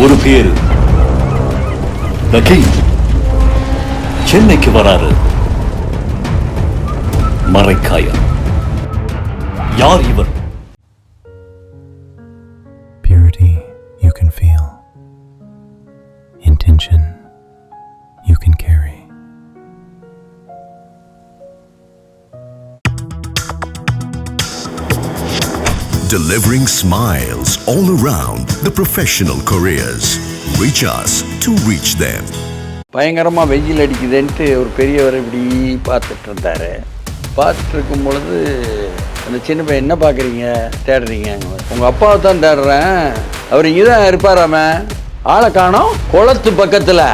ஒரு பேரு The King சென்னைக்கு வராரு. மரைக்காயர். யார் இவர்? Purity you can feel. Intention you can carry. Delivering smiles all around the professional careers. Reach us to reach them. பயங்கரமாக வெயில் அடிக்குதுன்ட்டு ஒரு பெரியவர் இப்படி பார்த்துட்டு இருந்தார். பார்த்துட்டு இருக்கும் பொழுது அந்த சின்ன பையன், என்ன பார்க்குறீங்க, தேடுறீங்க? உங்கள் அப்பாவை தான் தேடுறேன், அவர் இங்கே தான் இருப்பாராம, ஆளை காணோம், குளத்து பக்கத்தில்,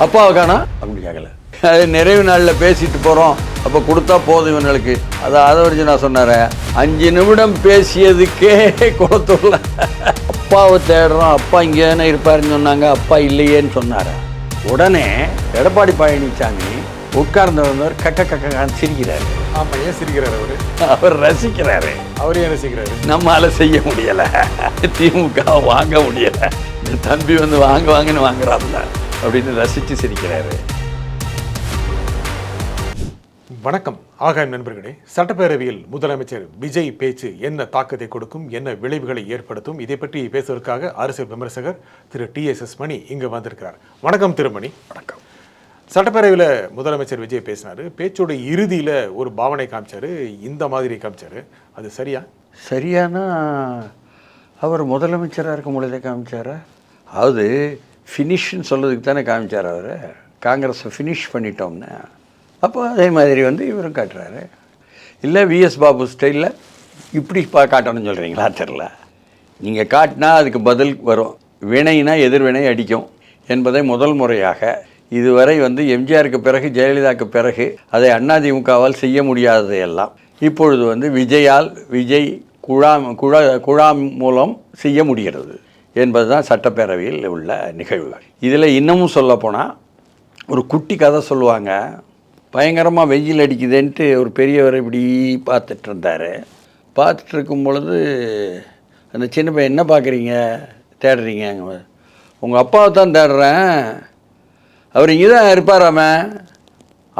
அப்பாவை காணோம் அப்படி கேட்கல. அது நிறைவு நாளில் பேசிட்டு போகிறோம், அப்போ கொடுத்தா போதும் இவங்களுக்கு. அதை வச்சு நான் சொன்னார், 5 நிமிடம் பேசியதுக்கே குளத்தூர்ல அப்பாவை தேடுறோம், அப்பா இங்கே தானே இருப்பாருன்னு சொன்னாங்க, அப்பா இல்லையேன்னு சொன்னார். உடனே எடப்பாடி பழனிசாமி உட்கார்ந்தவர் கக்கான்னு சிரிக்கிறாரு. ஆமாம், ஏன் சிரிக்கிறாரு? அவர் ரசிக்கிறாரு. அவர் ஏன் ரசிக்கிறாரு? நம்மளால செய்ய முடியலை, திமுக வாங்க முடியலை, இந்த தம்பி வந்து வாங்குன்னு வாங்குறாருல அப்படின்னு ரசித்து சிரிக்கிறாரு. வணக்கம் ஆகாயம் நண்பர்களே. சட்டப்பேரவையில் முதலமைச்சர் விஜய் பேச்சு என்ன தாக்கத்தை கொடுக்கும், என்ன விளைவுகளை ஏற்படுத்தும், இதை பற்றி பேசுவதற்காக அரசியல் விமர்சகர் திரு TSS மணி இங்கு வந்திருக்கிறார். வணக்கம் திருமணி. வணக்கம். சட்டப்பேரவையில் முதலமைச்சர் விஜய் பேசினார். பேச்சோட இறுதியில் ஒரு பாவனை காமிச்சார், இந்த மாதிரி காமிச்சார். அது சரியானா அவர் முதலமைச்சராக இருக்கும் பொழுதே காமிச்சாரா? அதாவது ஃபினிஷ்ன்னு சொல்கிறதுக்கு தானே காமிச்சார் அவர். காங்கிரஸை ஃபினிஷ் பண்ணிட்டோம்னா அப்போ அதே மாதிரி வந்து இவரும் காட்டுறாரு. இல்லை VS பாபு ஸ்டைலில் இப்படி காட்டணும்னு சொல்கிறீங்களா? தெரில. நீங்கள் காட்டினா அதுக்கு பதில் வரும், வினைனா எதிர்வினை அடிக்கும் என்பதை முதல் முறையாக இதுவரை வந்து எம்ஜிஆருக்கு பிறகு ஜெயலலிதாவுக்கு பிறகு அதை அதிமுகவால் செய்ய முடியாததையெல்லாம் இப்பொழுது வந்து விஜய் குழாம் மூலம் செய்ய முடிகிறது என்பது தான் சட்டப்பேரவையில் உள்ள நிகழ்வு. இதில் இன்னமும் சொல்லப்போனால் ஒரு குட்டி கதை சொல்லுவாங்க. பயங்கரமாக வெயில் அடிக்குதுன்ட்டு ஒரு பெரியவர் இப்படி பார்த்துட்டு இருந்தார். பார்த்துட்டு இருக்கும் பொழுது அந்த சின்ன பையன், என்ன பார்க்குறீங்க, தேடுறீங்க? உங்கள் அப்பாவை தான் தேடுறேன், அவர் இங்கே தான் இருப்பாராம,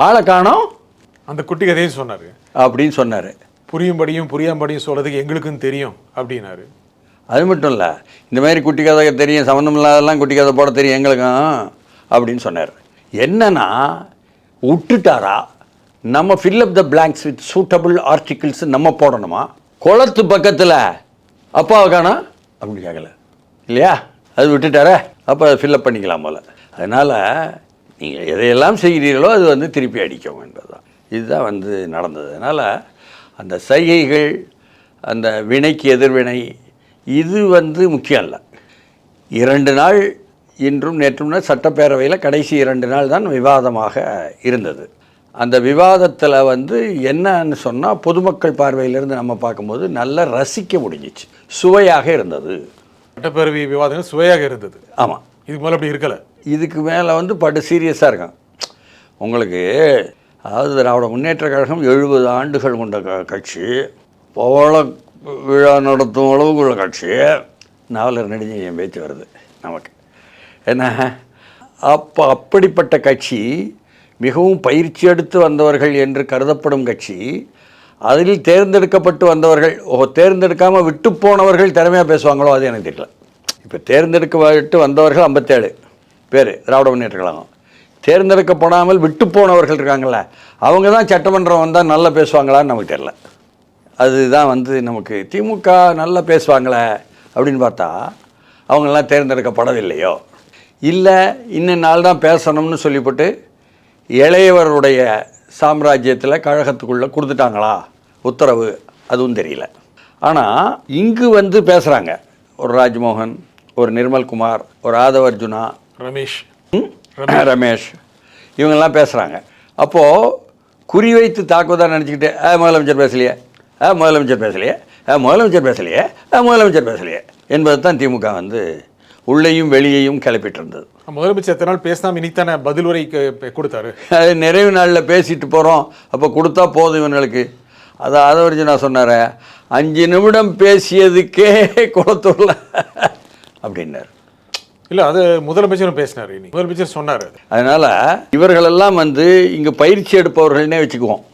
ஆளை காணோம் அந்த குட்டி கதையும் சொன்னார் அப்படின்னு சொன்னார். புரியும்படியும் புரியாம்படியும் சொல்கிறதுக்கு எங்களுக்கும் தெரியும் அப்படின்னாரு. அது மட்டும் இல்லை, இந்த மாதிரி குட்டி கதை தெரியும், சம்மந்தம் இல்லாதெல்லாம் குட்டி கதை போட தெரியும் எங்களுக்கும் அப்படின்னு சொன்னார். என்னன்னா விட்டுட்டாரா, நம்ம fill up the blanks with suitable articles நம்ம போடணுமா? குளத்து பக்கத்தில் அப்பாவை காணோம் அப்படி கேட்கல இல்லையா? அது விட்டுட்டாரே, அப்போ அதை ஃபில்லப் பண்ணிக்கலாம் போல். அதனால் நீங்கள் எதையெல்லாம் செய்கிறீர்களோ அது வந்து திருப்பி அடிக்கும் என்பது தான். இதுதான் வந்து நடந்தது. அதனால் அந்த சைகைகள், அந்த வினைக்கு எதிர்வினை, இது வந்து முக்கியம் இல்லை. 2 நாள் இன்றும் நேற்றும்னா சட்டப்பேரவையில் கடைசி 2 நாள் தான் விவாதமாக இருந்தது. அந்த விவாதத்தில் வந்து என்னன்னு சொன்னால், பொதுமக்கள் பார்வையிலிருந்து நம்ம பார்க்கும்போது நல்லா ரசிக்க முடிஞ்சிச்சு, சுவையாக இருந்தது. சட்டப்பேரவை விவாதங்கள் சுவையாக இருந்தது. ஆமாம், இதுக்கு மேலே அப்படி இருக்கலை. இதுக்கு மேலே வந்து படு சீரியஸாக இருக்கும் உங்களுக்கு. அதாவது திராவிட முன்னேற்ற கழகம் 70 ஆண்டுகள் கொண்ட கட்சி, பவள விழா நடத்தும் அளவுக்குள்ள கட்சி. நாவலர் நெடுஞ்செழியன் பேச்சு வருது நமக்கு. என்ன அப்படிப்பட்ட கட்சி, மிகவும் பயிற்சி எடுத்து வந்தவர்கள் என்று கருதப்படும் கட்சி, அதில் தேர்ந்தெடுக்கப்பட்டு வந்தவர்கள், தேர்ந்தெடுக்காமல் விட்டு போனவர்கள் திறமையாக பேசுவாங்களோ அது எனக்கு தெரியல. இப்போ தேர்ந்தெடுக்கப்பட்டு வந்தவர்கள் 57 பேர் திராவிட முன்னேற்ற கழகம். தேர்ந்தெடுக்கப்படாமல் விட்டு போனவர்கள் இருக்காங்கள, அவங்க தான் சட்டமன்றம் வந்தால் நல்லா பேசுவாங்களான்னு நமக்கு தெரியல. அதுதான் வந்து நமக்கு திமுக நல்லா பேசுவாங்களே அப்படின்னு பார்த்தா அவங்களாம் தேர்ந்தெடுக்கப்படவில்லையோ, இல்லை இன்னும் நாள் தான் பேசணும்னு சொல்லிவிட்டு இளையவருடைய சாம்ராஜ்யத்தில் கழகத்துக்குள்ளே கொடுத்துட்டாங்களா உத்தரவு, அதுவும் தெரியல. ஆனால் இங்கு வந்து பேசுகிறாங்க, ஒரு ராஜ்மோகன், ஒரு நிர்மல்குமார், ஒரு ஆதவ அர்ஜுனா, ரமேஷ் இவங்கெல்லாம் பேசுகிறாங்க. அப்போது குறிவைத்து தாக்குவதாக நினச்சிக்கிட்டு முதலமைச்சர் பேசலையே, முதலமைச்சர் பேசலையே, முதலமைச்சர் பேசலையே, முதலமைச்சர் பேசலையே என்பது தான் திமுக வந்து உள்ளேயும் வெளியையும் கிளப்பிட்டு இருந்தது. முதலமைச்சர் எத்தனை நாள் பேசினாம இன்னைக்கு தானே பதில் உரை கொடுத்தாரு. அது நிறைவு நாளில் பேசிட்டு போகிறோம், அப்போ கொடுத்தா போதும் இவங்களுக்கு. அதை வச்சு நான் சொன்னார், 5 நிமிடம் பேசியதுக்கே குளத்தூரில் அப்படின்னார். இல்லை, அது முதலமைச்சரும் பேசினார். முதலமைச்சர் சொன்னார். அதனால் இவர்களெல்லாம் வந்து இங்கே பயிற்சி எடுப்பவர்கள்னே வச்சுக்குவோம்.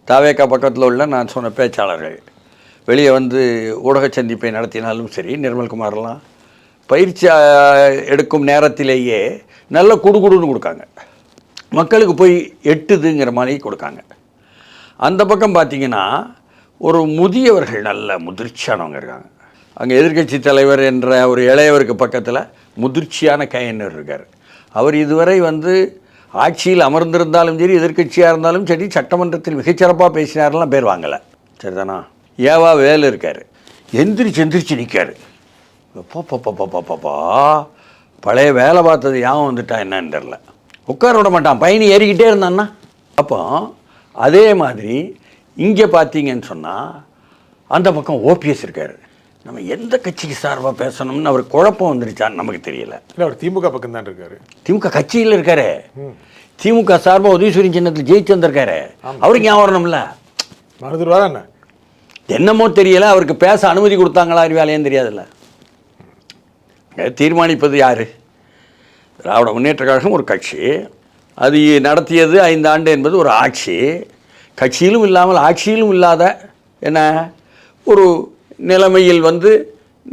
தாவேக்கா பக்கத்தில் உள்ள நான் சொன்ன பேச்சாளர்கள் வெளியே வந்து ஊடக சந்திப்பை நடத்தினாலும் சரி, நிர்மல்குமார்லாம் பயிற்சி எடுக்கும் நேரத்திலேயே நல்ல குடுகுடுன்னு கொடுக்காங்க, மக்களுக்கு போய் எட்டுதுங்கிற மாதிரி கொடுக்காங்க. அந்த பக்கம் பார்த்திங்கன்னா ஒரு முதியவர்கள் நல்ல முதிர்ச்சியானவங்க இருக்காங்க. அங்கே எதிர்க்கட்சி தலைவர் என்ற ஒரு இளையவருக்கு பக்கத்தில் முதிர்ச்சியான கையனர் இருக்கார். அவர் இதுவரை வந்து ஆட்சியில் அமர்ந்திருந்தாலும் சரி, எதிர்க்கட்சியாக இருந்தாலும் சரி, சட்டமன்றத்தில் மிகச்சிறப்பாக பேசினாரெல்லாம் பேர் வாங்கலை. சரிதானா? ஏவா வேலு இருக்கார், எந்திரிச்சு நிற்கார். பாப்பா பழைய வேலை பார்த்தது யாவும் வந்துட்டா என்னன்னு தெரில, உட்கார விட மாட்டான், பயணி ஏறிக்கிட்டே இருந்தான்னா. அப்போ அதே மாதிரி இங்கே பார்த்தீங்கன்னு சொன்னால் அந்த பக்கம் ஓபிஎஸ் இருக்கார். நம்ம எந்த கட்சிக்கு சார்பாக பேசணும்னு அவர் குழப்பம் வந்துருச்சான்னு நமக்கு தெரியல. இல்லை, அவர் திமுக பக்கம் தான் இருக்காரு. திமுக கட்சியில் இருக்காரு. திமுக சார்பாக உதயசூரியன் சின்னத்தில் ஜெயிச்சு வந்திருக்காரு. அவருக்கு ஞாபகம் வரணும்ல. மறந்துடுவாரா என்ன? என்னமோ தெரியல, அவருக்கு பேச அனுமதி கொடுத்தாங்களா அறிவாலையும் தெரியாதுல்ல. தீர்மானிப்பது யார்? திராவிட முன்னேற்ற கழகம் ஒரு கட்சி, அது நடத்தியது 5 ஆண்டு என்பது ஒரு ஆட்சி. கட்சியிலும் இல்லாமல் ஆட்சியிலும் இல்லாத என்ன ஒரு நிலைமையில் வந்து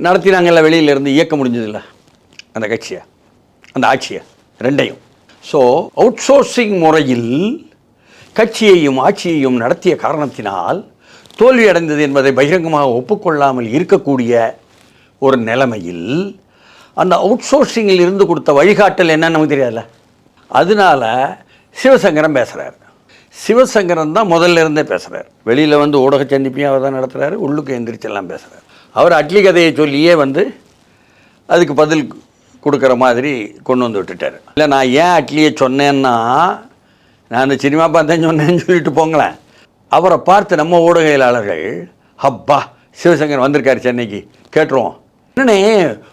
நடத்தினாங்கல்ல, வெளியிலேருந்து இயக்க முடிஞ்சதில்ல அந்த கட்சியை, அந்த ஆட்சியை, ரெண்டையும். ஸோ அவுட் சோர்சிங் முறையில் கட்சியையும் ஆட்சியையும் நடத்திய காரணத்தினால் தோல்வி அடைந்தது என்பதை பகிரங்கமாக ஒப்புக்கொள்ளாமல் இருக்கக்கூடிய ஒரு நிலைமையில் அந்த அவுட் சோர்சிங்கில் இருந்து கொடுத்த வழிகாட்டல் என்னன்னு நமக்கு தெரியாதுல்ல. அதனால சிவசங்கரன் பேசுகிறார். சிவசங்கரன் தான் முதல்ல இருந்தே பேசுகிறார். வெளியில் வந்து ஊடக சந்திப்பையும் அவர் தான் நடத்துகிறாரு, உள்ளுக்கு எந்திரிச்செல்லாம் பேசுகிறார். அவர் அட்லி கதையை சொல்லியே வந்து அதுக்கு பதில் கொடுக்குற மாதிரி கொண்டு வந்து விட்டுட்டார். இல்லை, நான் ஏன் அட்லியை சொன்னேன்னா, நான் அந்த சினிமா பார்த்தேன்னு சொன்னேன்னு சொல்லிட்டு போங்களேன். அவரை பார்த்து நம்ம ஊடகவியலாளர்கள், அப்பா சிவசங்கரன் வந்திருக்காரு சென்னைக்கு, கேட்டுருவோம். என்னண்ணே,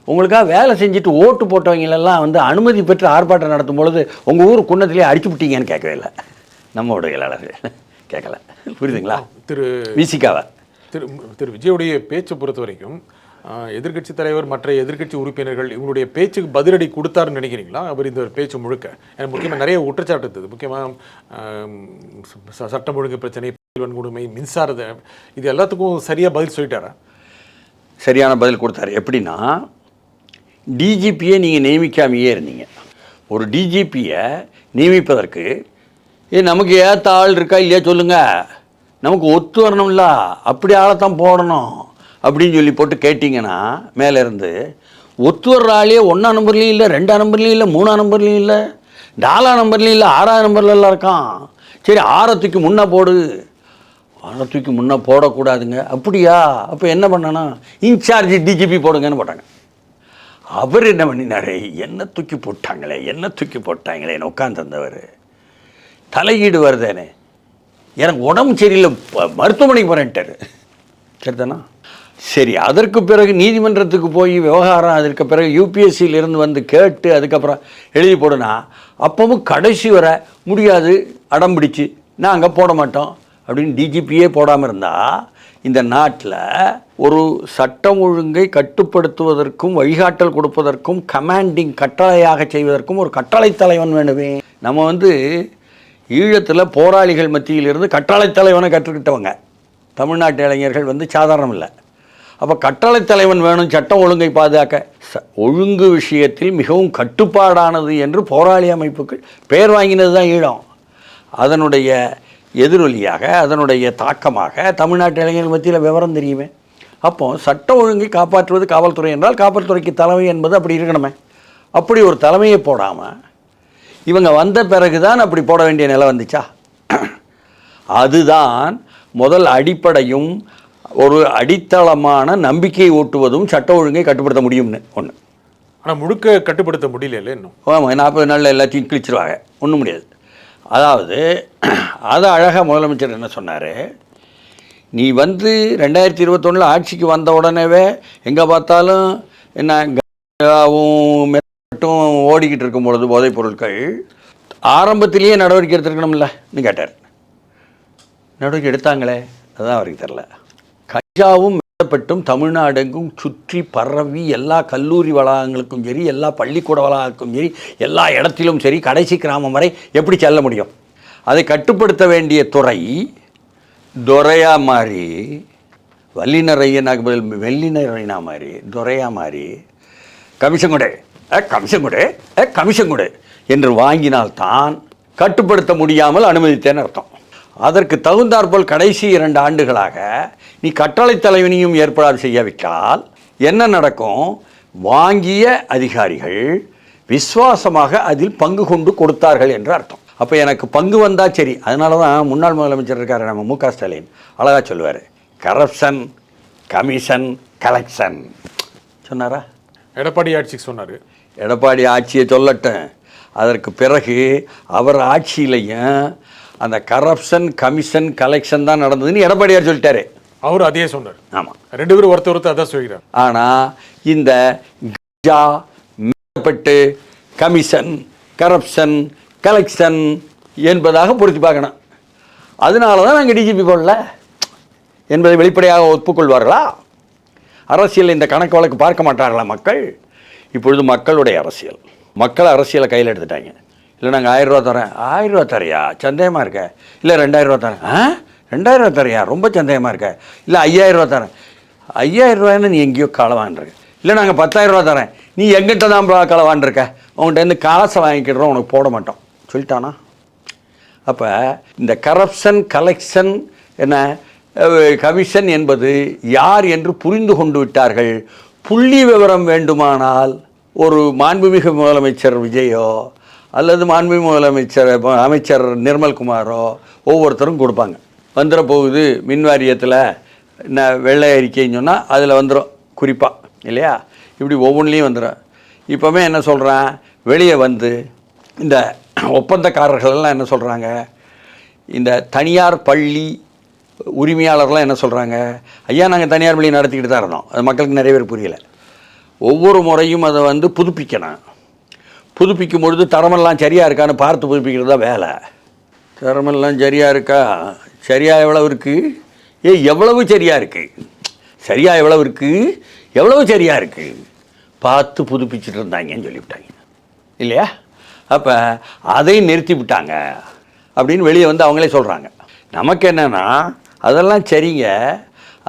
உங்களுக்காக வேலை செஞ்சுட்டு ஓட்டு போட்டவங்களெல்லாம் வந்து அனுமதி பெற்று ஆர்ப்பாட்டம் நடத்தும் பொழுது உங்கள் ஊர் குன்னத்திலே அடிச்சு விட்டீங்கன்னு கேட்கவே இல்லை நம்ம ஊடகவியலாளர்கள், கேட்கல. புரியுதுங்களா? விசிகாவை திரு விஜயுடைய பேச்சை பொறுத்த வரைக்கும் எதிர்க்கட்சி தலைவர், மற்ற எதிர்க்கட்சி உறுப்பினர்கள் இவங்களுடைய பேச்சுக்கு பதிலடி கொடுத்தாருன்னு நினைக்கிறீங்களா? அவர் இந்த பேச்சு முழுக்க எனக்கு முக்கியமாக நிறைய குற்றச்சாட்டு இருந்தது. முக்கியமாக சட்டம் ஒழுங்கு பிரச்சனை, வன்கொடுமை, மின்சாரத்தை, இது எல்லாத்துக்கும் சரியாக பதில் சொல்லிட்டாரா? சரியான பதில் கொடுத்தாரு. எப்படின்னா, டிஜிபியை நீங்கள் நியமிக்காமையே இருந்தீங்க. ஒரு டிஜிபியை நியமிப்பதற்கு நமக்கு ஏற்ற ஆள் இருக்கா இல்லையா சொல்லுங்கள், நமக்கு ஒத்து வரணும்ல, அப்படி ஆளைத்தான் போடணும் அப்படின்னு சொல்லி போட்டு கேட்டிங்கன்னா, மேலேருந்து ஒத்து வர்ற ஆளே 1ஆம் நம்பர்லேயும் இல்லை, 2ஆம் நம்பர்லேயும் இல்லை, 3ஆம் நம்பர்லேயும் இல்லை, 4ஆம் நம்பர்லேயும் இல்லை, 6ஆம் நம்பர்லாம் இருக்கான். சரி, 6 தூக்கி முன்னே போடு. 6 தூக்கி முன்னே போடக்கூடாதுங்க. அப்படியா? அப்போ என்ன பண்ணணும்? இன்சார்ஜ் டிஜிபி போடுங்கன்னு போட்டாங்க. அவர் என்ன பண்ணினாரு, என்ன தூக்கி போட்டாங்களேன்னு உட்காந்துருந்தவர் தலையீடு வருதேனே, எனக்கு உடம்பு சரியில்லை, மருத்துவமனைக்கு போகிறேன்ட்டார். சரிதானா? சரி, அதற்கு பிறகு நீதிமன்றத்துக்கு போய் விவகாரம், அதற்கு பிறகு யூபிஎஸ்சியிலிருந்து வந்து கேட்டு அதுக்கப்புறம் எழுதி போடுனா, அப்பவும் கடைசி வர முடியாது, அடம் பிடிச்சி நாங்கள் போட மாட்டோம் அப்படின்னு டிஜிபியே போடாமல் இருந்தால், இந்த நாட்டில் ஒரு சட்டம் ஒழுங்கை கட்டுப்படுத்துவதற்கும் வழிகாட்டல் கொடுப்பதற்கும் கமாண்டிங் கட்டளையாக செய்வதற்கும் ஒரு கட்டளை தலைவன் வேணுமே. நம்ம வந்து ஈழத்தில் போராளிகள் மத்தியிலிருந்து கட்டளை தலைவனை கற்றுக்கிட்டவங்க தமிழ்நாட்டு இளைஞர்கள் வந்து சாதாரணம் இல்லை. அப்போ கட்டளை தலைவன் வேணும் சட்டம் ஒழுங்கை பாதுகாக்க. ஒழுங்கு விஷயத்தில் மிகவும் கட்டுப்பாடானது என்று போராளி அமைப்புகள் பெயர் வாங்கினது தான் ஈழம். அதனுடைய எதிரொலியாக, அதனுடைய தாக்கமாக தமிழ்நாட்டு இளைஞர்கள் மத்தியில் விவரம் தெரியுமே. அப்போது சட்ட ஒழுங்கை காப்பாற்றுவது காவல்துறை என்றால் காவல்துறைக்கு தலைமை என்பது அப்படி இருக்கணுமே. அப்படி ஒரு தலைமையை போடாமல் இவங்க வந்த பிறகு தான் அப்படி போட வேண்டிய நிலை வந்துச்சா? அதுதான் முதல் அடிப்படையும் ஒரு அடித்தளமான நம்பிக்கையை ஊட்டுவதும் சட்ட ஒழுங்கை கட்டுப்படுத்த முடியும்னு ஒன்று. ஆனால் முழுக்க கட்டுப்படுத்த முடியல இன்னும். ஆமாம், 40 நாளில் எல்லாத்தையும் கிழிச்சிருவாங்க, ஒன்றும் முடியாது. அதாவது அதை அழகாக முதலமைச்சர் என்ன சொன்னார், நீ வந்து 2021 ஆட்சிக்கு வந்த உடனேவே எங்கே பார்த்தாலும் என்ன மட்டும் ஓடிக்கிட்டு இருக்கும் பொழுது போதைப் பொருட்கள் ஆரம்பத்திலேயே நடவடிக்கை எடுத்துருக்கணும்லன்னு கேட்டார். நடவடிக்கை எடுத்தாங்களே, அதுதான் அவருக்கு தெரில. கஞ்சாவும் பட்டும் தமிழ்நாடெங்கும் சுற்றி பரவி எல்லா கல்லூரி வளாகங்களுக்கும் சரி, எல்லா பள்ளிக்கூட வளாகங்களுக்கும் சரி, எல்லா இடத்திலும் சரி, கடைசி கிராமம் வரை எப்படி செல்ல முடியும்? அதை கட்டுப்படுத்த வேண்டிய துறை துரையா மாறி, வல்லினரையனாக்கு பதில் வெள்ளினரையனா மாறி, துரையா மாறி கமிஷன் கொடு கமிஷன் கொடு கமிஷன் கொடு என்று வாங்கினால்தான் கட்டுப்படுத்த முடியாமல் அனுமதித்தேன்னு அர்த்தம். அதற்கு தகுந்தாற்போல் கடைசி 2 ஆண்டுகளாக நீ கட்டளை தலைவனையும் ஏற்பாடு செய்யாவிட்டால் என்ன நடக்கும்? வாங்கிய அதிகாரிகள் விசுவாசமாக அதில் பங்கு கொண்டு கொடுத்தார்கள் என்று அர்த்தம். அப்போ எனக்கு பங்கு வந்தால் சரி. அதனால தான் முன்னாள் முதலமைச்சர் இருக்கார் நம்ம மு க ஸ்டாலின் அழகாக சொல்லுவார், கரப்ஷன் கமிஷன் கலெக்ஷன் சொன்னாரா? எடப்பாடி ஆட்சிக்கு சொன்னார். எடப்பாடி ஆட்சியை சொல்லட்டும். அதற்கு பிறகு அவர் ஆட்சியிலையும் அந்த கரப்ஷன் கமிஷன் கலெக்ஷன் தான் நடந்ததுன்னு எடப்பாடியார் சொல்லிட்டாரு. அவர் அதே சொன்னார். ஆமாம், 2 பேரும் ஒருத்தர் அதான் சொல்கிறார். ஆனால் இந்த மேற்பட்டு கமிஷன் கரப்ஷன் கலெக்ஷன் என்பதாக பொருத்தி பார்க்கணும். அதனால தான் நாங்கள் டிஜிபி போடல என்பதை வெளிப்படையாக ஒப்புக்கொள்வார்களா? அரசியல் இந்த கணக்கு வழக்கு பார்க்க மாட்டார்களா மக்கள்? இப்பொழுது மக்களுடைய அரசியல், மக்கள் அரசியலை கையில் எடுத்துட்டாங்க. இல்லை நாங்கள் 1000 ரூபா தரேன். 1000 ரூபா தரையா? சந்தேகமாக இருக்க. இல்லை 2000 ரூபா தரேன். 2000 ரூபா தரையா? ரொம்ப சந்தேகமாக இருக்க. இல்லை 5000 ரூபா தரேன். 5000 ரூபாய்னு நீ எங்கேயோ களவான்ருக்க. இல்லை நாங்கள் 10,000 ரூபா தரேன். நீ எங்கிட்ட தான் களவான்ருக்க. உங்கள்கிட்ட காசை வாங்கிக்கிடுறோம், உனக்கு போட மாட்டோம் சொல்லிட்டானா? அப்போ இந்த கரப்ஷன் கலெக்ஷன் என்ன கமிஷன் என்பது யார் என்று புரிந்து கொண்டு விட்டார்கள். புள்ளி விவரம் வேண்டுமானால் ஒரு மாண்புமிகு முதலமைச்சர் விஜயோ அல்லது மாண்புமிகு அமைச்சர் நிர்மல்குமாரோ ஒவ்வொருத்தரும் கொடுப்பாங்க. வந்துட போகுது மின் வாரியத்தில் என்ன வெள்ளை அறிக்கைன்னு சொன்னால் அதில் வந்துடும் குறிப்பாக, இல்லையா? இப்படி ஒவ்வொன்றிலையும் வந்துடும். இப்போவே என்ன சொல்கிறேன், வெளியே வந்து இந்த ஒப்பந்தக்காரர்களெல்லாம் என்ன சொல்கிறாங்க, இந்த தனியார் பள்ளி உரிமையாளர்லாம் என்ன சொல்கிறாங்க, ஐயா நாங்கள் தனியார் பள்ளி நடத்திக்கிட்டு தான் இருந்தோம். அது மக்களுக்கு நிறைய பேர் புரியலை. ஒவ்வொரு முறையும் அதை வந்து புதுப்பிக்கணும். புதுப்பிக்கும் பொழுது தரமெல்லாம் சரியாக இருக்கான்னு பார்த்து புதுப்பிக்கிறது தான் வேலை. தரமெல்லாம் சரியாக இருக்கா? சரியாக எவ்வளவு இருக்குது? எவ்வளவு சரியாக இருக்குது? சரியாக எவ்வளவு இருக்குது? எவ்வளவு சரியாக இருக்குது? பார்த்து புதுப்பிச்சுட்டு இருந்தாங்கன்னு சொல்லிவிட்டாங்க, இல்லையா? அப்போ அதை நிறுத்தி விட்டாங்க அப்படின்னு வெளியே வந்து அவங்களே சொல்கிறாங்க. நமக்கு என்னென்னா அதெல்லாம் சரிங்க,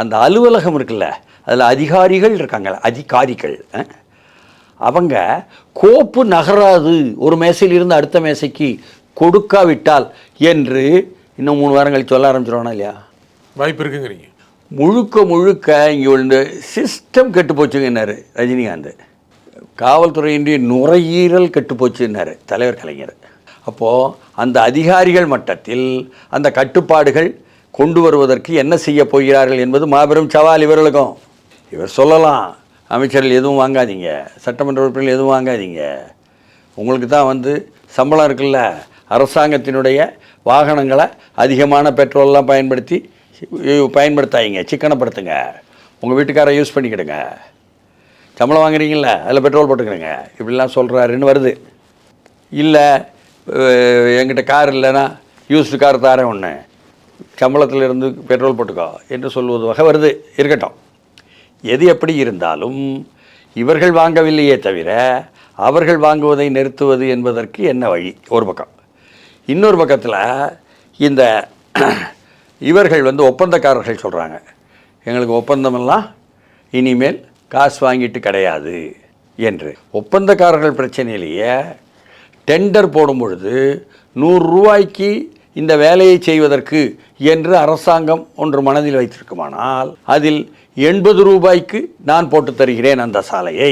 அந்த அலுவலகம் இருக்குல்ல, அதில் அதிகாரிகள் இருக்காங்கள, அதிகாரிகள் அவங்க கோப்பு நகராது ஒரு மேசையிலிருந்து அடுத்த மேசைக்கு கொடுக்காவிட்டால் என்று இன்னும் 3 வாரம் கழிச்சு சொல்ல ஆரம்பிச்சிருவானா இல்லையா? வாய்ப்பு இருக்குங்கிறீங்க. முழுக்க இங்கே இந்த சிஸ்டம் கெட்டு போச்சுங்கன்னாரு ரஜினிகாந்த். காவல்துறையினுடைய நுரையீரல் கெட்டு போச்சுன்னாரு தலைவர் கலைஞர். அப்போது அந்த அதிகாரிகள் மட்டத்தில் அந்த கட்டுப்பாடுகள் கொண்டு வருவதற்கு என்ன செய்ய போகிறார்கள் என்பது மாபெரும் சவால் இவர்களுக்கும். இவர் சொல்லலாம், அமைச்சர்கள் எதுவும் வாங்காதீங்க, சட்டமன்ற உறுப்பினர்கள் எதுவும் வாங்காதீங்க, உங்களுக்கு தான் வந்து சம்பளம் இருக்குல்ல, அரசாங்கத்தினுடைய வாகனங்களை அதிகமான பெட்ரோல்லாம் பயன்படுத்தாதீங்க, சிக்கனப்படுத்துங்க, உங்கள் வீட்டுக்காரை யூஸ் பண்ணிக்கிடுங்க, சம்பளம் வாங்குறீங்கள அதில் பெட்ரோல் போட்டுக்கிறேங்க, இப்படிலாம் சொல்கிறாருன்னு வருது. இல்லை என்கிட்ட கார் இல்லைன்னா யூஸ்டு கார் தாரேன், ஒன்று சம்பளத்தில் இருந்து பெட்ரோல் போட்டுக்கோ என்று சொல்வது வகை வருது. இருக்கட்டும், எது எப்படி இருந்தாலும் இவர்கள் வாங்கவில்லையே தவிர அவர்கள் வாங்குவதை நிறுத்துவது என்பதற்கு என்ன வழி ஒரு பக்கம். இன்னொரு பக்கத்தில் இந்த இவர்கள் வந்து ஒப்பந்தக்காரர்கள் சொல்கிறாங்க, எங்களுக்கு ஒப்பந்தமெல்லாம் இனிமேல் காசு வாங்கிட்டு கிடையாது என்று. ஒப்பந்தக்காரர்கள் பிரச்சனையிலேயே டெண்டர் போடும் பொழுது 100 ரூபாய்க்கு இந்த வேலையை செய்வதற்கு என்று அரசாங்கம் ஒன்று மனதில் வைத்திருக்குமானால் அதில் 80 ரூபாய்க்கு நான் போட்டு தருகிறேன், அந்த சாலையை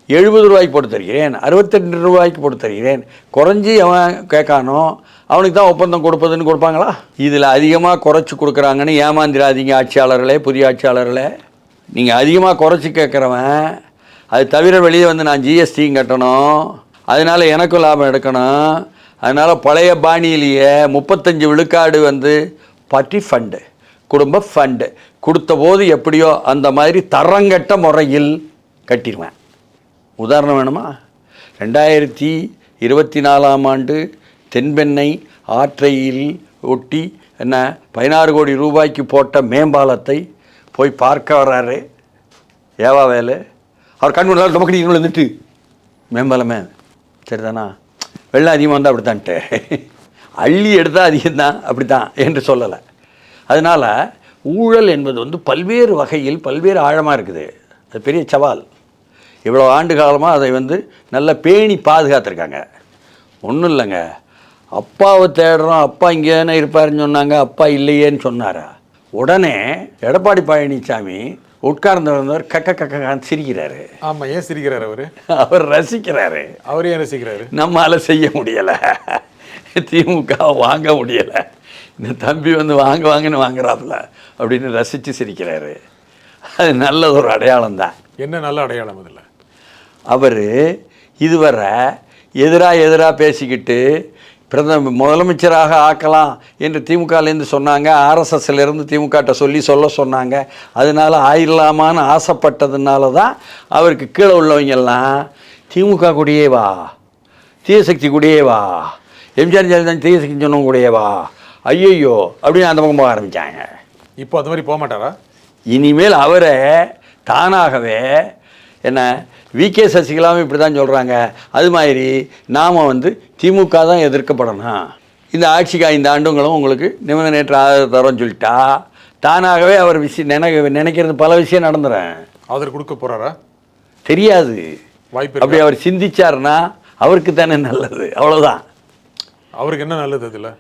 70 ரூபாய்க்கு போட்டு தருகிறேன், 62 ரூபாய்க்கு போட்டு தருகிறேன், குறைஞ்சி அவன் கேட்கானோ அவனுக்கு தான் ஒப்பந்தம் கொடுப்பதுன்னு கொடுப்பாங்களா? இதில் அதிகமாக குறைச்சி கொடுக்குறாங்கன்னு ஏமாந்திராதீங்க ஆட்சியாளர்களே, புதிய ஆட்சியாளர்களே. நீங்கள் அதிகமாக குறைச்சி கேட்குறவன் அது தவிர வெளியே வந்து நான் ஜிஎஸ்டியும் கட்டணும், அதனால் எனக்கும் லாபம் எடுக்கணும், அதனால் பழைய பாணியிலேயே 35 விழுக்காடு வந்து பார்ட்டி ஃபண்டு, குடும்ப ஃபண்டு கொடுத்த போது எப்படியோ அந்த மாதிரி தரங்கட்ட முறையில் கட்டிடுவேன். உதாரணம் வேணுமா? 2024ஆம் ஆண்டு தென்பெண்ணை ஆற்றையில் ஒட்டி என்ன 16 கோடி ரூபாய்க்கு போட்ட மேம்பாலத்தை போய் பார்க்க வர்றாரு ஏவா வேலு. அவர் கண் முன்னாள் நமக்கு இன்னும் வந்துட்டு மேம்பலமே சரிதானா, வெள்ளம் அதிகமாக வந்தால் அப்படித்தான்ட்டு, அள்ளி எடுத்தால் அதிகம்தான் அப்படித்தான் என்று சொல்லலை. அதனால் ஊழல் என்பது வந்து பல்வேறு வகையில் பல்வேறு ஆழமாக இருக்குது. அது பெரிய சவால். இவ்வளோ ஆண்டு காலமாக அதை வந்து நல்லா பேணி பாதுகாத்துருக்காங்க. ஒன்றும் இல்லைங்க, அப்பாவை தேடுறோம், அப்பா இங்கே தானே இருப்பாருன்னு சொன்னாங்க, அப்பா இல்லையேன்னு சொன்னாரா. உடனே எடப்பாடி பழனிசாமி உட்கார்ந்தவர் கக்க கக்கான்னு சிரிக்கிறாரு. ஆமாம், ஏன் சிரிக்கிறார் அவர்? அவர் ரசிக்கிறாரு. அவர் ஏன் ரசிக்கிறாரு? நம்மளால் செய்ய முடியலை, திமுக வாங்க முடியலை, இந்த தம்பி வந்து வாங்கன்னு வாங்குறாப்புல அப்படின்னு ரசித்து சிரிக்கிறாரு. அது நல்ல ஒரு அடையாளம் தான். என்ன நல்ல அடையாளம் அதில்? அவர் இதுவரை எதிராக பேசிக்கிட்டு முதலமைச்சராக ஆக்கலாம் என்று திமுகலேருந்து சொன்னாங்க, ஆர்எஸ்எஸ்லேருந்து திமுகட்ட சொல்ல சொன்னாங்க. அதனால் ஆயிடலாமான்னு ஆசைப்பட்டதுனால தான் அவருக்கு கீழே உள்ளவங்கெல்லாம் திமுக கூடயே வா, தீயசக்தி கூடயே வா, எம்ஜிஆர் ஜெயலலிதா தீயசக்தி சொன்னவங்க கூடயே வா, ஐயோ அப்படின்னு அந்த பக்கம் போக ஆரம்பித்தாங்க. இப்போ அது மாதிரி போக மாட்டாரா? இனிமேல் அவரை தானாகவே என்ன விகே சசிகலாவும் இப்படி தான் சொல்கிறாங்க, அது மாதிரி நாம் வந்து திமுக தான் எதிர்க்கப்படணும், இந்த ஆட்சிக்கு 5 ஆண்டுங்களும் உங்களுக்கு நிபந்தனையற்ற ஆதரவு தரோன்னு சொல்லிட்டா தானாகவே அவர் நினைக்கிறது பல விஷயம் நடந்துறேன். ஆதரவு கொடுக்க போகிறாரா தெரியாது. வாய்ப்பு அப்படி அவர் சிந்திச்சாருன்னா அவருக்கு தானே நல்லது, அவ்வளோதான். அவருக்கு என்ன நல்லது அதில்?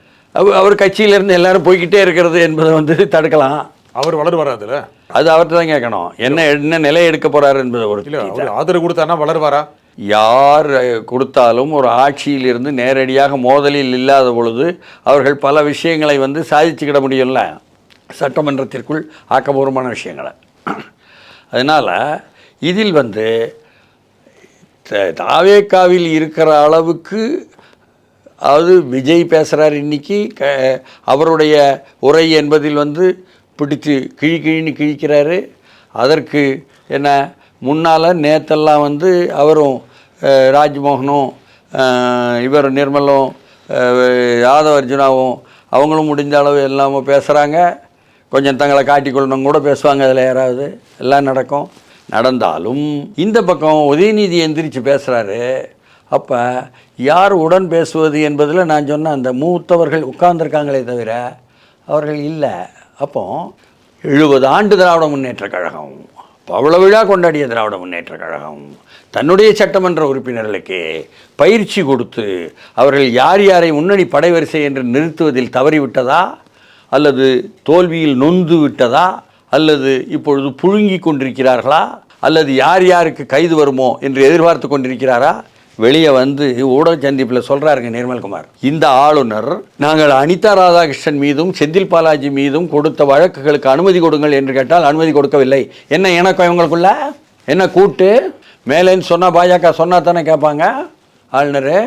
அவர் கட்சியிலேருந்து எல்லாரும் போய்கிட்டே இருக்கிறது என்பதை வந்து தடுக்கலாம். அவர் வளருவாரா அதில்? அது அவர்கிட்ட தான் கேட்கணும், என்ன நிலை எடுக்க போகிறாரு என்பது. ஒரு ஆதரவு கொடுத்தாருன்னா வளருவாரா? யார் கொடுத்தாலும் ஒரு ஆட்சியிலிருந்து நேரடியாக மோதலில் இல்லாத பொழுது அவர்கள் பல விஷயங்களை வந்து சாதிச்சுக்கிட முடியும்ல, சட்டமன்றத்திற்குள் ஆக்கப்பூர்வமான விஷயங்களை. அதனால் இதில் வந்து தாவேக்காவில் இருக்கிற அளவுக்கு, அதாவது விஜய் பேசுகிறார் இன்றைக்கி, அவருடைய உரை என்பதில் வந்து பிடித்து கிழின்னு கிழிக்கிறாரு. அதற்கு என்ன முன்னால் நேற்றெல்லாம் வந்து அவரும் ராஜ்மோகனும் இவர் நிர்மலும் யாதவ் அர்ஜுனாவும் அவங்களும் முடிஞ்ச அளவு எல்லாமே பேசுகிறாங்க. கொஞ்சம் தங்களை காட்டிக்கொள்ளணும் கூட பேசுவாங்க, அதில் யாராவது எல்லாம் நடக்கும். நடந்தாலும் இந்த பக்கம் உதயநிதி எந்திரிச்சு பேசுகிறாரு. அப்போ யார் உடன் பேசுவது என்பதில் நான் சொன்ன அந்த மூத்தவர்கள் உட்கார்ந்துருக்காங்களே தவிர அவர்கள் இல்லை. அப்போ 70 ஆண்டு திராவிட முன்னேற்ற கழகம், பவள விழா கொண்டாடிய திராவிட முன்னேற்ற கழகம் தன்னுடைய சட்டமன்ற உறுப்பினர்களுக்கு பயிற்சி கொடுத்து அவர்கள் யார் யாரை முன்னணி படைவரிசை என்று நிறுத்துவதில் தவறிவிட்டதா, அல்லது தோல்வியில் நொந்து விட்டதா, அல்லது இப்பொழுது புழுங்கி கொண்டிருக்கிறார்களா, அல்லது யார் யாருக்கு கைது வருமோ என்று எதிர்பார்த்து கொண்டிருக்கிறாரா? வெளியே வந்து ஊடக சந்திப்பில் சொல்கிறாருங்க நிர்மல்குமார், இந்த ஆளுநர் நாங்கள் அனிதா ராதாகிருஷ்ணன் மீதும் செந்தில் பாலாஜி மீதும் கொடுத்த வழக்குகளுக்கு அனுமதி கொடுங்கள் என்று கேட்டால் அனுமதி கொடுக்கவில்லை. என்ன எனக்கும் இவங்களுக்குள்ள என்ன கூட்டு? மேலேன்னு சொன்னால் பாஜக சொன்னால் தானே கேட்பாங்க ஆளுநர்.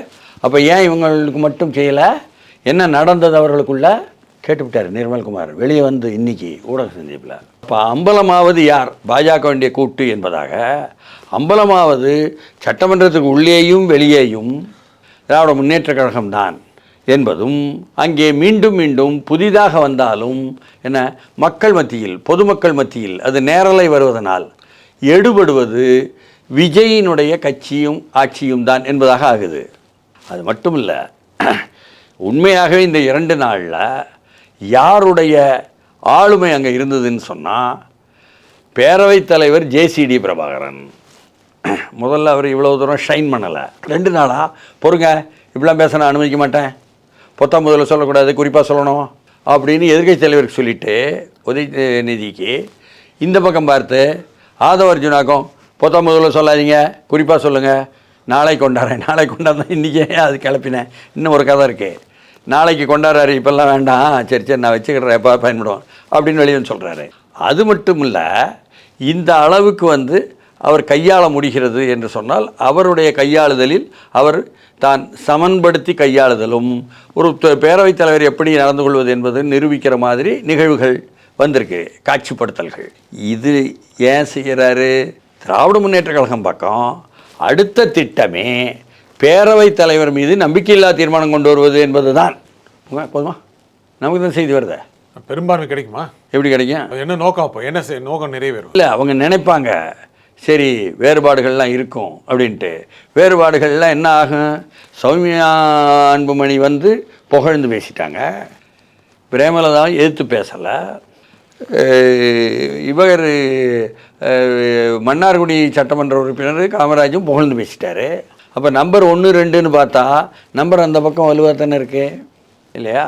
அப்போ ஏன் இவங்களுக்கு மட்டும் செய்யலை? என்ன நடந்தது அவர்களுக்குள்ள கேட்டுவிட்டார் நிர்மல்குமார் வெளியே வந்து இன்றைக்கி ஊடக சந்திப்பில். அப்போ அம்பலமாவது யார்? பாஜக வேண்டிய கூட்டு என்பதாக. அம்பலமாவது சட்டமன்றத்துக்கு உள்ளேயும் வெளியேயும் திராவிட முன்னேற்ற கழகம்தான் என்பதும், அங்கே மீண்டும் மீண்டும் புதிதாக வந்தாலும் என்ன மக்கள் மத்தியில், பொதுமக்கள் மத்தியில் அது நேரலை வருவதனால் எடுபடுவது விஜயினுடைய கட்சியும் ஆட்சியும் தான் என்பதாக ஆகுது. அது மட்டும் இல்லை, உண்மையாகவே இந்த 2 நாளில் யாருடைய ஆளுமை அங்கே இருந்ததுன்னு சொன்னால் பேரவைத் தலைவர் ஜேசிடி பிரபாகரன். முதல்ல அவர் இவ்வளோ தூரம் ஷைன் பண்ணலை. 2 நாளாக பொறுங்க, இப்படிலாம் பேச நான் அனுமதிக்க மாட்டேன், பொத்தாம் முதல்ல சொல்லக்கூடாது, குறிப்பாக சொல்லணும் அப்படின்னு எதிர்க்கட்சி தலைவருக்கு சொல்லிவிட்டு உதயநிதிக்கு இந்த பக்கம் பார்த்து ஆதவ் அர்ஜுனாக்கும் பொத்தாம் முதல்ல சொல்லாதீங்க, குறிப்பாக சொல்லுங்கள், நாளை கொண்டாடுறேன் இன்றைக்கே அது கிளப்பினேன், இன்னும் ஒரு கதை இருக்குது, நாளைக்கு கொண்டாடுறாரு, இப்போல்லாம் வேண்டாம், சரி நான் வச்சுக்கிறேன், எப்போ பயன்படுவோம் அப்படின்னு வெளியே சொல்கிறாரு. அது மட்டும் இல்லை, இந்த அளவுக்கு வந்து அவர் கையாள முடிகிறது என்று சொன்னால் அவருடைய கையாளுதலில் அவர் தான் சமன்படுத்தி கையாளுதலும், ஒரு பேரவைத் தலைவர் எப்படி நடந்து கொள்வது என்பது நிரூபிக்கிற மாதிரி நிகழ்வுகள் வந்திருக்கு, காட்சிப்படுத்தல்கள். இது ஏன் செய்கிறாரு? திராவிட முன்னேற்ற கழகம் பக்கம் அடுத்த திட்டமே பேரவைத் தலைவர் மீது நம்பிக்கையில்லா தீர்மானம் கொண்டு வருவது என்பது தான். போதுமா? நமக்கு தான் செய்தி வருது. பெரும்பான்மை கிடைக்குமா? எப்படி கிடைக்கும்? அது என்ன நோக்கம்? அப்போ என்ன நோக்கம் நிறைவேறும்? இல்லை, அவங்க நினைப்பாங்க சரி வேறுபாடுகள்லாம் இருக்கும் அப்படின்ட்டு. வேறுபாடுகள்லாம் என்ன ஆகும்? சௌமியா அன்புமணி வந்து புகழ்ந்து பேசிட்டாங்க, பிரேமலதாவும் எதிர்த்து பேசலை. இவர் மன்னார்குடி சட்டமன்ற உறுப்பினர் காமராஜும் புகழ்ந்து பேசிட்டாரு. அப்போ நம்பர் 1, 2ன்னு பார்த்தா நம்பர் அந்த பக்கம் வலுவாக தானே இருக்கு இல்லையா?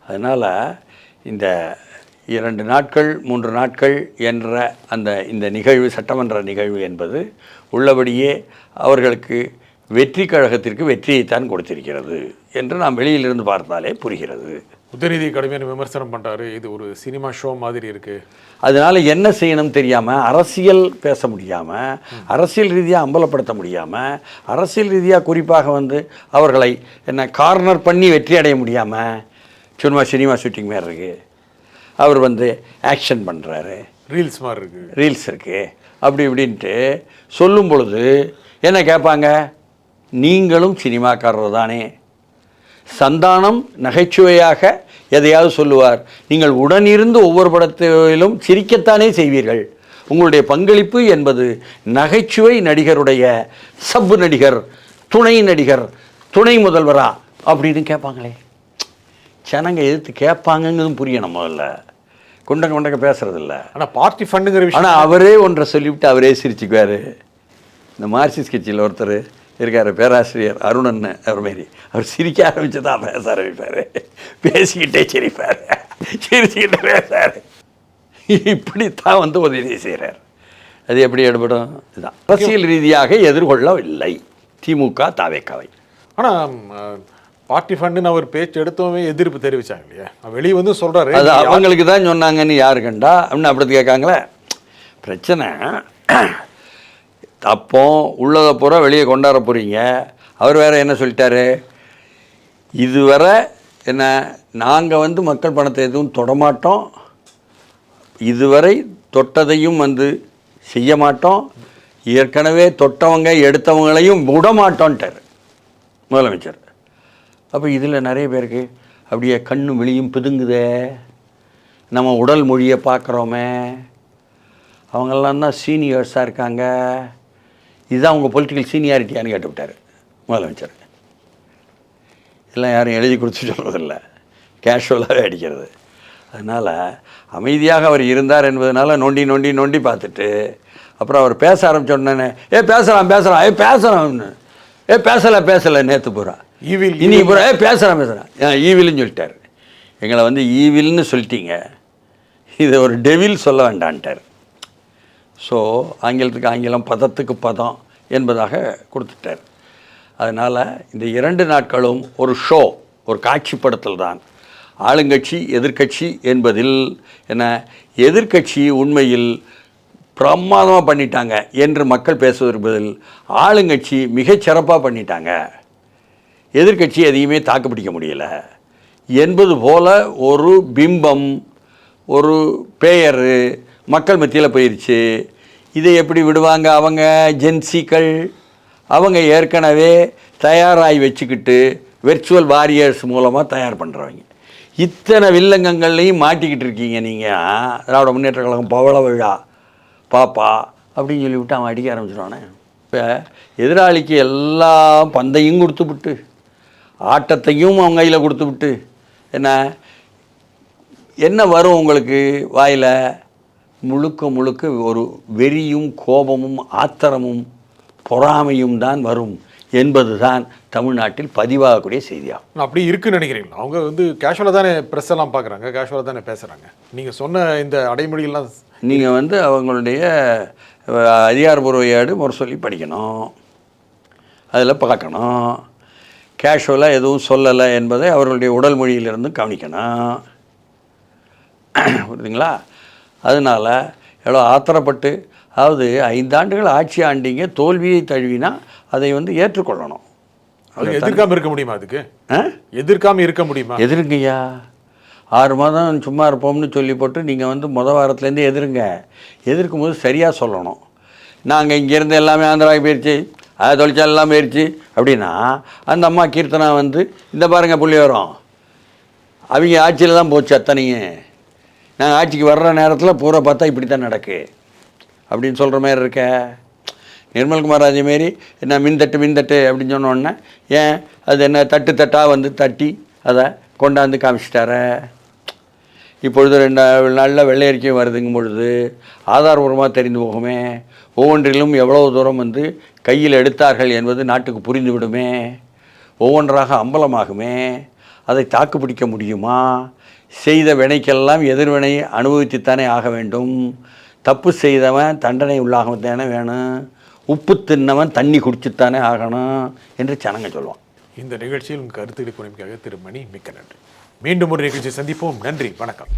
அதனால் இந்த 2 நாட்கள் 3 நாட்கள் என்ற இந்த நிகழ்வு, சட்டமன்ற நிகழ்வு என்பது உள்ளபடியே அவர்களுக்கு வெற்றி கழகத்திற்கு வெற்றியைத்தான் கொடுத்திருக்கிறது என்று நாம் வெளியிலிருந்து பார்த்தாலே புரிகிறது. உதயநிதி கடுமையான விமர்சனம் பண்ணுறாரு, இது ஒரு சினிமா ஷோ மாதிரி இருக்குது. அதனால் என்ன செய்யணும் தெரியாமல், அரசியல் பேச முடியாமல், அரசியல் ரீதியாக அம்பலப்படுத்த முடியாமல், அரசியல் ரீதியாக குறிப்பாக வந்து அவர்களை என்ன கார்னர் பண்ணி வெற்றி அடைய முடியாமல் சும்மா சினிமா ஷூட்டிங் மாதிரி இருக்குது. அவர் வந்து ஆக்ஷன் பண்ணுறாரு, ரீல்ஸ் மாதிரி இருக்குது, ரீல்ஸ் இருக்குது அப்படி இப்படின்ட்டு சொல்லும் பொழுது என்ன கேட்பாங்க? நீங்களும் சினிமாக்காரர் தானே. சந்தானம் நகைச்சுவையாக எதையாவது சொல்லுவார், நீங்கள் உடனிருந்து ஒவ்வொரு படத்திலும் சிரிக்கத்தானே செய்வீர்கள். உங்களுடைய பங்களிப்பு என்பது நகைச்சுவை நடிகருடைய சப்பு நடிகர், துணை நடிகர், துணை முதல்வரா அப்படின்னு கேட்பாங்களே. ஜனங்க எதிர்த்து கேட்பாங்கங்கிறதும் புரியணும். முதல்ல குண்டங்க பேசுறதில்ல. ஆனால் பார்ட்டி ஃபண்டுங்கிற விஷயம், ஆனால் அவரே ஒன்றை சொல்லிவிட்டு அவரே சிரிச்சுக்குவார். இந்த மார்க்சிஸ்ட் கட்சியில் ஒருத்தர் இருக்கார், பேராசிரியர் அருணன், அவர் மாரி அவர் சிரிக்க ஆரம்பிச்சு தான் பேச ஆரம்பிப்பார். பேசிக்கிட்டே சிரிப்பார், சிரிச்சுக்கிட்டே பேசார். இப்படித்தான் வந்து உதவி செய்கிறார். அது எப்படி எடுபடும்? இதுதான் அரசியல் ரீதியாக எதிர்கொள்ளவில்லை திமுக தாவேக்காவை. ஆனால் பார்ட்டி ஃபண்டுன்னு அவர் பேச்சு எடுத்தோமே எதிர்ப்பு தெரிவித்தாங்க இல்லையா? வெளியே வந்து சொல்கிறாரு, அது அவங்களுக்கு தான் சொன்னாங்கன்னு யாரு கண்டா அப்படின்னு அப்படி கேட்காங்களே. பிரச்சனை அப்போ உள்ளதை பூரா வெளியே கொண்டாட போகிறீங்க. அவர் வேறு என்ன சொல்லிட்டாரு, இதுவரை என்ன நாங்கள் வந்து மக்கள் பணத்தை எதுவும் தொடமாட்டோம், இதுவரை தொட்டதையும் வந்து செய்ய மாட்டோம், ஏற்கனவே தொட்டவங்க எடுத்தவங்களையும் விடமாட்டோன்ட்டார் முதலமைச்சர். அப்போ இதில் நிறைய பேருக்கு அப்படியே கண்ணு வெளியும் பிதுங்குதே. நம்ம உடல் மொழியை பார்க்குறோமே, அவங்கெல்லாம் தான் சீனியர்ஸாக இருக்காங்க, இதுதான் அவங்க பொலிட்டிக்கல் சீனியாரிட்டியான்னு கேட்டுவிட்டார் முதலமைச்சர். இதெல்லாம் யாரும் எழுதி கொடுத்து சொல்கிறதில்ல, கேஷுவலாகவே அடிக்கிறது. அதனால் அமைதியாக அவர் இருந்தார் என்பதனால நோண்டி நோண்டி நோண்டி பார்த்துட்டு அப்புறம் அவர் பேச ஆரம்பிச்சோடனே பேசலாம் பேசுகிறான்னு பேசலை நேற்று பூரா இன்னைக்கு பூரா பேசுகிறான் ஈவில்னு சொல்லிட்டார். எங்களை வந்து ஈவில்னு சொல்லிட்டீங்க, இதை ஒரு டெவில் சொல்ல வேண்டான்ட்டார். ஸோ ஆங்கிலத்துக்கு ஆங்கிலம், பதத்துக்கு பதம் என்பதாக கொடுத்துட்டார். அதனால் இந்த 2 நாட்களும் ஒரு ஷோ, ஒரு காட்சிப்படுத்தல் தான். ஆளுங்கட்சி எதிர்க்கட்சி என்பதில் என்ன, எதிர்க்கட்சி உண்மையில் பிரமாதமாக பண்ணிட்டாங்க என்று மக்கள் பேசுவதற்கு பதில் ஆளுங்கட்சி மிகச்சிறப்பாக பண்ணிட்டாங்க, எதிர்க்கட்சி எதையுமே தாக்குப்பிடிக்க முடியலை என்பது போல ஒரு பிம்பம், ஒரு பெயர் மக்கள் மத்தியில் போயிடுச்சு. இதை எப்படி விடுவாங்க அவங்க? ஜென்சிக்கள் அவங்க ஏற்கனவே தயாராகி வச்சுக்கிட்டு வெர்ச்சுவல் வாரியர்ஸ் மூலமாக தயார் பண்ணுறவங்க. இத்தனை வில்லங்கங்கள்லையும் மாட்டிக்கிட்டு இருக்கீங்க நீங்கள். திராவிட முன்னேற்ற கழகம் பவள விழா பாப்பா அப்படின்னு சொல்லிவிட்டு அவன் அடிக்க ஆரம்பிச்சிடுவானே. இப்போ எதிராளிக்கு எல்லாம் பந்தையும் கொடுத்துவிட்டு ஆட்டத்தையும் அவங்க கையில் கொடுத்துவிட்டு என்ன வரும் உங்களுக்கு வாயில்? முழுக்க முழுக்க ஒரு வெறியும் கோபமும் ஆத்திரமும் பொறாமையும் தான் வரும் என்பது தான் தமிழ்நாட்டில் பதிவாகக்கூடிய செய்தியாகும். அப்படி இருக்குன்னு நினைக்கிறீங்களா? அவங்க வந்து கேஷுவலாக தானே ப்ரெஸ் எல்லாம் பார்க்குறாங்க, கேஷுவலாக தானே பேசுகிறாங்க. நீங்கள் சொன்ன இந்த அடைமொழிகள்லாம் நீங்கள் வந்து அவங்களுடைய அதிகாரப்பூர்வ ஏடு முரசொல்லி படிக்கணும், அதில் பார்க்கணும். கேஷுவலாக எதுவும் சொல்லலை என்பதை அவர்களுடைய உடல் மொழியிலிருந்து கவனிக்கணும். புரியுதுங்களா? அதனால் எவ்வளோ ஆத்திரப்பட்டு, அதாவது 5 ஆண்டுகள் ஆட்சி ஆண்டிங்க, தோல்வியை தழுவினா அதை வந்து ஏற்றுக்கொள்ளணும். எதிர்க்காமல் இருக்க முடியுமா? அதுக்கு எதிர்க்காமல் இருக்க முடியுமா? எதிர்ங்கய்யா. 6 மாதம் சும்மா இருப்போம்னு சொல்லி போட்டு நீங்கள் வந்து வாரத்துலேருந்தே எதிருங்க. எதிர்க்கும் போது சரியாக சொல்லணும். நாங்கள் இங்கேருந்து எல்லாமே ஆந்திராவுக்கு போயிடுச்சு, அது தொழிற்சாலை எல்லாம் போயிடுச்சு அப்படின்னா அந்த அம்மா கீர்த்தனா வந்து இந்த பாருங்கள் புள்ளி வரும், அவங்க ஆட்சியில் தான் போச்சு அத்தனையும், நாங்கள் ஆட்சிக்கு வர்ற நேரத்தில் பூரா பார்த்தா இப்படி தான் நடக்கு அப்படின்னு சொல்கிற மாதிரி இருக்க. நிர்மல்குமார் ராஜு மாரி என்ன மின்தட்டு அப்படின்னு சொன்னோடனே ஏன் அது என்ன தட்டாக வந்து தட்டி அதை கொண்டாந்து காமிச்சிட்டார. இப்பொழுது 2 நாளில் வெள்ளை அறிக்கையும் வருதுங்கும் பொழுது ஆதாரபூர்வமாக தெரிந்து போகுமே, ஒவ்வொன்றிலும் எவ்வளவு தூரம் வந்து கையில் எடுத்தார்கள் என்பது நாட்டுக்கு புரிந்து விடுமே, ஒவ்வொன்றாக அம்பலமாகுமே. அதை தாக்கு பிடிக்க முடியுமா? செய்த வினைக்கெல்லாம் எதிர்வினை அனுபவித்துத்தானே ஆக வேண்டும். தப்பு செய்தவன் தண்டனை உள்ளாகத்தானே வேணும், உப்பு தின்னவன் தண்ணி குடிச்சுத்தானே ஆகணும் என்று ஜனங்க சொல்லுவான். இந்த நிகழ்ச்சியில் உங்கள் கருத்துக்களை புனைமைக்காக திரு மணி மிக்க நன்றி. மீண்டும் ஒரு நிகழ்ச்சி சந்திப்போம். நன்றி, வணக்கம்.